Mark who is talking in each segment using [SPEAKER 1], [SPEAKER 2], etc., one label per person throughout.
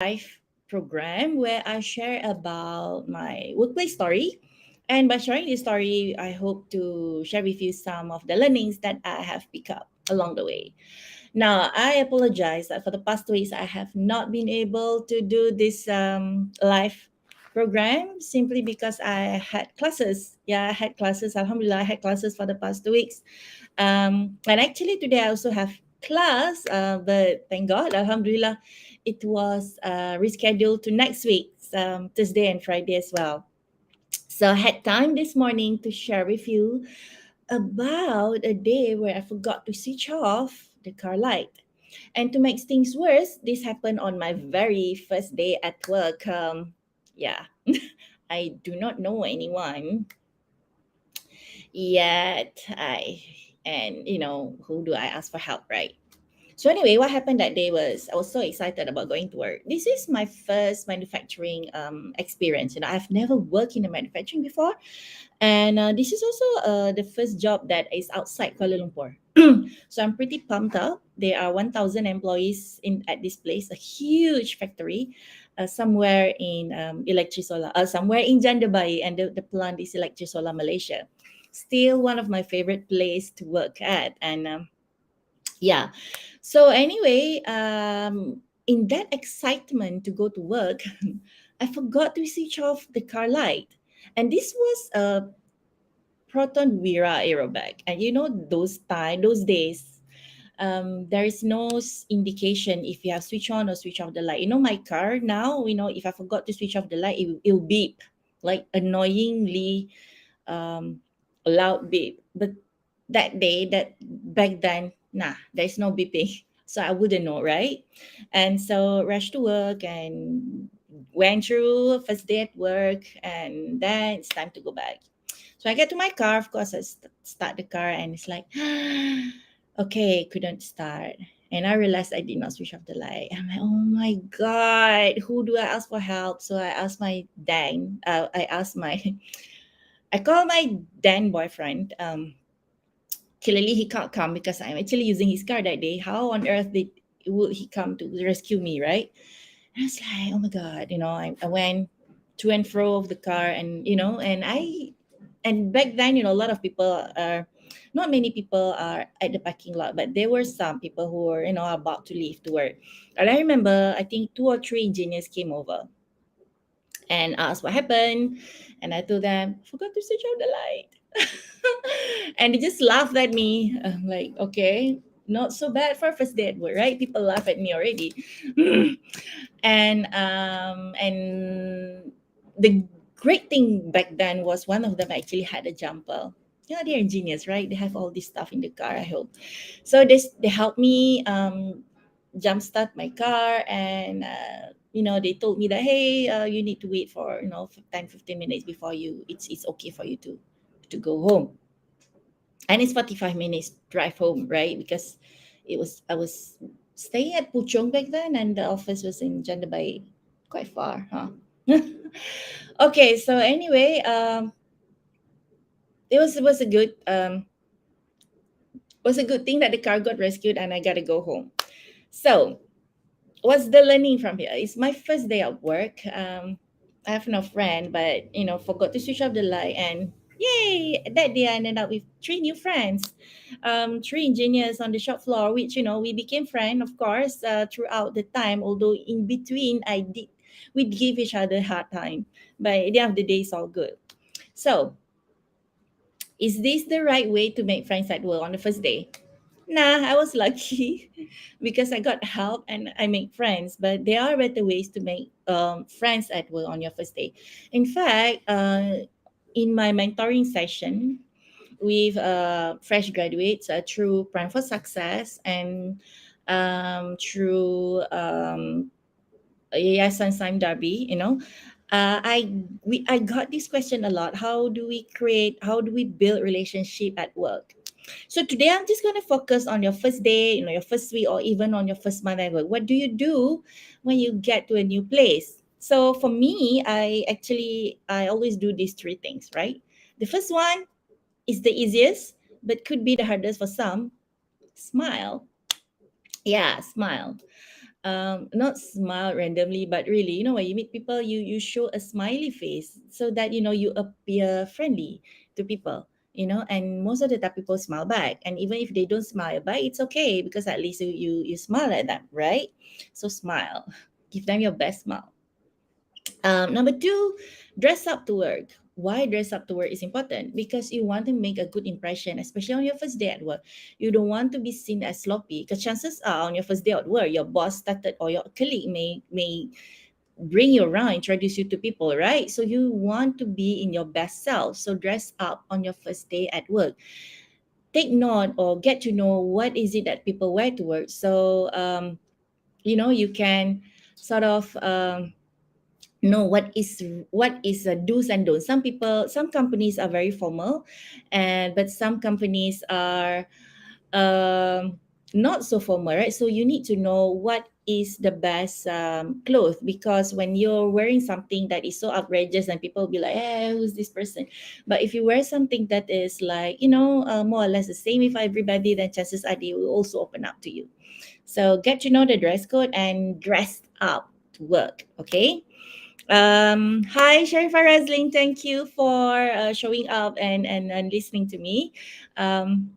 [SPEAKER 1] live program where I share about my workplace story. And by sharing this story, I hope to share with you some of the learnings that I have picked up along the way. Now, I apologize that for the past 2 weeks, I have not been able to do this live program simply because I had classes. Yeah, I had classes. Alhamdulillah, I had classes for the past 2 weeks. And actually, today I also have class, but thank God, Alhamdulillah, it was rescheduled to next week, Thursday and Friday as well. So I had time this morning to share with you about a day where I forgot to switch off the car light. And to make things worse, this happened on my very first day at work. Yeah, I do not know anyone yet. Who do I ask for help, right? So anyway, what happened that day was I was so excited about going to work. This is my first manufacturing experience. I've never worked in a manufacturing before, and this is also the first job that is outside Kuala Lumpur. So I'm pretty pumped up. There are 1,000 employees in at this place, a huge factory, somewhere in Electrisola, somewhere in Jandabai, and the plant is Electrisola, Malaysia. Still one of my favorite place to work at, and yeah. So anyway, in that excitement to go to work, I forgot to switch off the car light, and this was a Proton Vira aerobag. And those days, there is no indication if you have switch on or switch off the light. My car now, if I forgot to switch off the light, it'll beep like annoyingly um, loud beep. But back then, nah, there's no beeping. So I wouldn't know, right? And so rushed to work and went through first day at work, and then it's time to go back. So I get to my car, of course, I start the car, and it's like, okay, couldn't start. And I realized I did not switch off the light. I'm like, oh my God, who do I ask for help? So I asked my Dan, I asked my, I call my Dan boyfriend. Clearly he can't come because I'm actually using his car that day. How on earth would he come to rescue me, right? And I was like, oh my God, I went to and fro of the car, and back then, a lot of people are, not many people are at the parking lot, but there were some people who were, about to leave to work. And I remember, I think two or three engineers came over and asked what happened. And I told them, forgot to switch off the light. And they just laughed at me. I'm like, okay, not so bad for first day at work, right? People laugh at me already. And the great thing back then was one of them actually had a jumper. Yeah, they're engineers, right? They have all this stuff in the car, I hope. So they helped me jumpstart my car, and they told me that, hey, you need to wait for 10, 15 minutes before it's okay for you to go home. And it's 45 minutes drive home, right? Because I was staying at Puchong back then, and the office was in Jandabai, quite far, huh? Okay, so anyway, it was a good thing that the car got rescued and I got to go home. So what's the learning from here? It's my first day at work. I have no friend, but forgot to switch off the light, and yay! That day I ended up with three new friends, three engineers on the shop floor, which we became friends, of course, throughout the time. Although in between, we'd give each other a hard time, but at the end of the day, it's all good. So, is this the right way to make friends at work on the first day? Nah, I was lucky because I got help and I make friends. But there are better ways to make friends at work on your first day. In fact, in my mentoring session with fresh graduates through Prime for Success and through Yayasan Time Derby, I got this question a lot. How do we build relationship at work? So today I'm just going to focus on your first day, your first week, or even on your first month at work. What do you do when you get to a new place? So for me, I always do these three things, right? The first one is the easiest, but could be the hardest for some. Smile. Yeah, smile. not smile randomly, but really, when you meet people, you show a smiley face so that you appear friendly to people. And most of the time people smile back, and even if they don't smile back, it's okay, because at least you smile at them, right? So smile, give them your best smile. Number two, dress up to work. Why dress up to work is important? Because you want to make a good impression, especially on your first day at work. You don't want to be seen as sloppy, because chances are on your first day at work, your boss started, or your colleague may bring you around, introduce you to people, right? So you want to be in your best self. So dress up on your first day at work. Take note or get to know what is it that people wear to work. So you can sort of know what is do's and don'ts. Some companies are very formal, and but some companies are um not so formal, right? So you need to know what is the best clothes, because when you're wearing something that is so outrageous, and people will be like, hey, who's this person? But if you wear something that is like, more or less the same with everybody, then chances are they will also open up to you. So get to know the dress code and dress up to work, okay? Hi, Sharifa Razling. Thank you for showing up and listening to me. Um,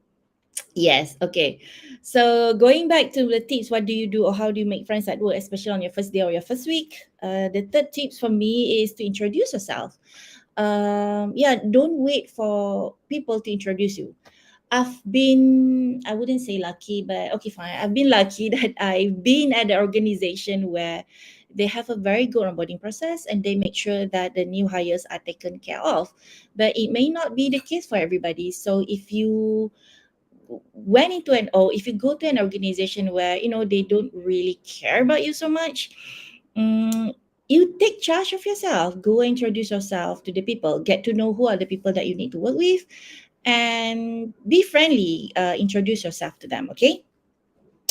[SPEAKER 1] yes, okay. So going back to the tips, what do you do or how do you make friends at work, especially on your first day or your first week? The third tips for me is to introduce yourself. Yeah, don't wait for people to introduce you. I wouldn't say lucky, but okay, fine. I've been lucky that I've been at the organization where they have a very good onboarding process, and they make sure that the new hires are taken care of. But it may not be the case for everybody. So if you went into an or if you go to an organization where they don't really care about you so much, um, you take charge of yourself. Go introduce yourself to the people, get to know who are the people that you need to work with, and be friendly. Introduce yourself to them, okay?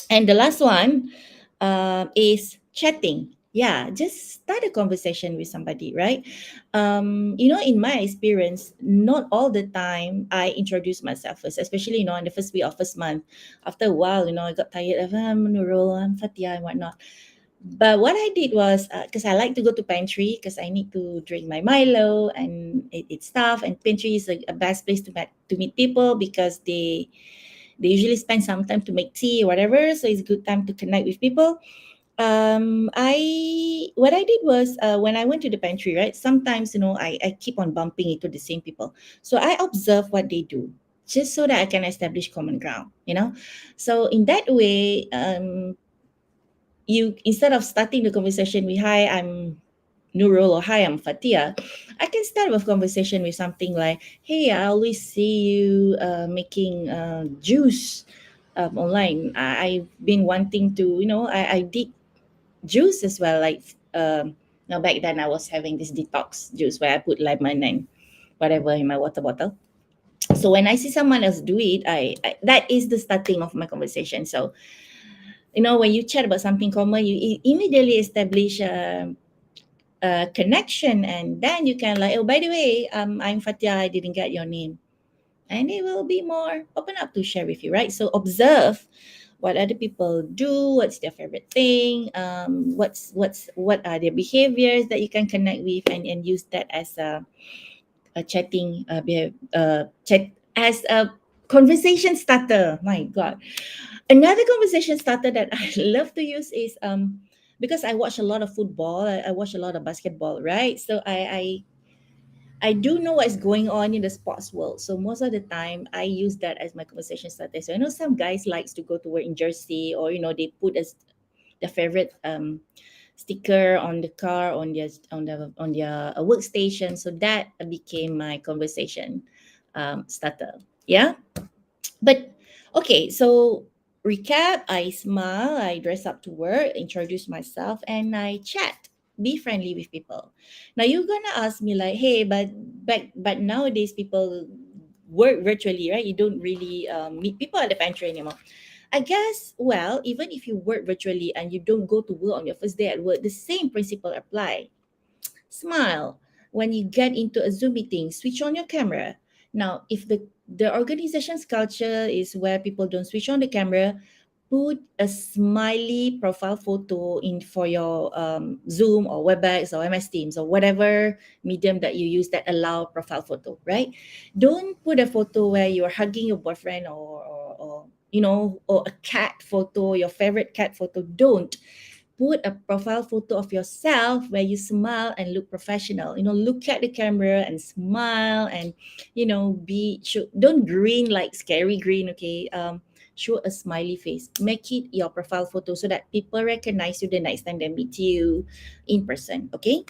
[SPEAKER 1] And the last one is chatting. Yeah, just start a conversation with somebody, right? In my experience, not all the time I introduce myself first, especially, in the first week or first month. After a while, I got tired of, I'm Nurul, I'm Fatia, and whatnot. But what I did was, because I like to go to pantry, because I need to drink my Milo, and it's tough. And pantry is a best place to meet people, because they usually spend some time to make tea or whatever. So it's a good time to connect with people. I What I did was, when I went to the pantry, right? Sometimes, I keep on bumping into the same people. So I observe what they do, just so that I can establish common ground. So in that way, you instead of starting the conversation with, hi, I'm Nurul, or hi, I'm Fatia, I can start with conversation with something like, hey, I always see you making juice online. I've been wanting to, I did juice as well. Like, now back then I was having this detox juice where I put lemon and whatever in my water bottle. So when I see someone else do it, I that is the starting of my conversation. So, when you chat about something common, you immediately establish connection, and then you can like, oh, by the way, I'm Fatia, I didn't get your name, and they will be more open up to share with you, right? So observe what other people do, what's their favorite thing, what are their behaviors that you can connect with, and use that as a chatting chat as a conversation starter. My god. Another conversation starter that I love to use is, because I watch a lot of football, I watch a lot of basketball, right? So I do know what's going on in the sports world. So most of the time I use that as my conversation starter. So I know some guys likes to go to work in jersey, or they put their favorite sticker on the car, on their workstation. So that became my conversation starter. Yeah. But okay, so recap, I smile, I dress up to work, introduce myself, and I chat. Be friendly with people. Now you're gonna ask me like, hey, but nowadays people work virtually, right? You don't really meet people at the pantry anymore. I guess, well, even if you work virtually and you don't go to work on your first day at work, the same principle apply. Smile. When you get into a Zoom meeting, switch on your camera. Now, if the organization's culture is where people don't switch on the camera, put a smiley profile photo in for your Zoom or WebEx or MS Teams or whatever medium that you use that allow profile photo, right? Don't put a photo where you're hugging your boyfriend or or a cat photo, your favorite cat photo. Don't put a profile photo of yourself where you smile and look professional. Look at the camera and smile, and don't grin like scary grin. Okay, show a smiley face. Make it your profile photo so that people recognize you the next time they meet you in person. Okay.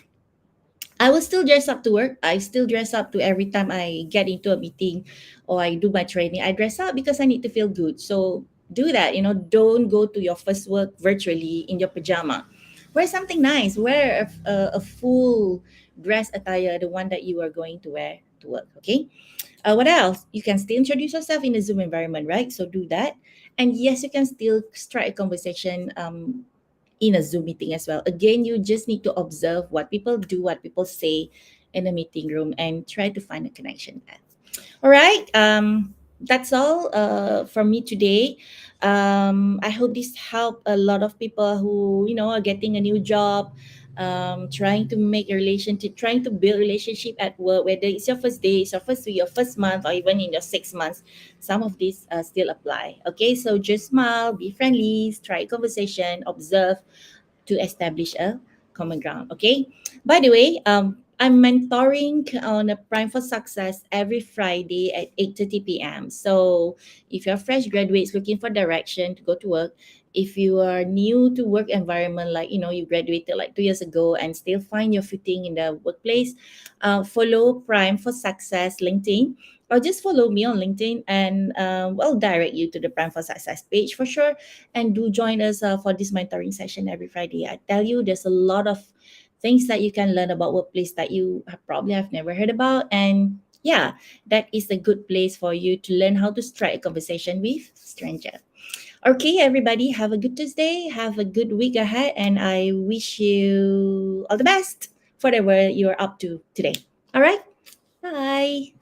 [SPEAKER 1] I will still dress up to work. I still dress up to every time I get into a meeting or I do my training. I dress up because I need to feel good. So do that. Don't go to your first work virtually in your pajama. Wear something nice. Wear a full dress attire, the one that you are going to wear to work. Okay. What else? You can still introduce yourself in a Zoom environment, right? So do that. And yes, you can still strike a conversation in a Zoom meeting as well. Again, you just need to observe what people do, what people say in a meeting room, and try to find a connection there. All right. That's all from me today. I hope this helped a lot of people who are getting a new job, trying to make a relationship, trying to build relationship at work. Whether it's your first day, it's your first week, your first month, or even in your 6 months, some of these still apply. Okay, so just smile, be friendly, try conversation, observe to establish a common ground. Okay. By the way, I'm mentoring on a Prime for Success every Friday at 8:30 p.m. So if you're fresh graduates looking for direction to go to work, if you are new to work environment, like you graduated like 2 years ago and still find your footing in the workplace, follow Prime for Success LinkedIn, or just follow me on LinkedIn, and we'll direct you to the Prime for Success page for sure. And do join us for this mentoring session every Friday. I tell you, there's a lot of things that you can learn about workplace that you probably have never heard about. And yeah, that is a good place for you to learn how to strike a conversation with stranger. Okay, everybody, have a good Tuesday. Have a good week ahead. And I wish you all the best for whatever you're up to today. All right. Bye.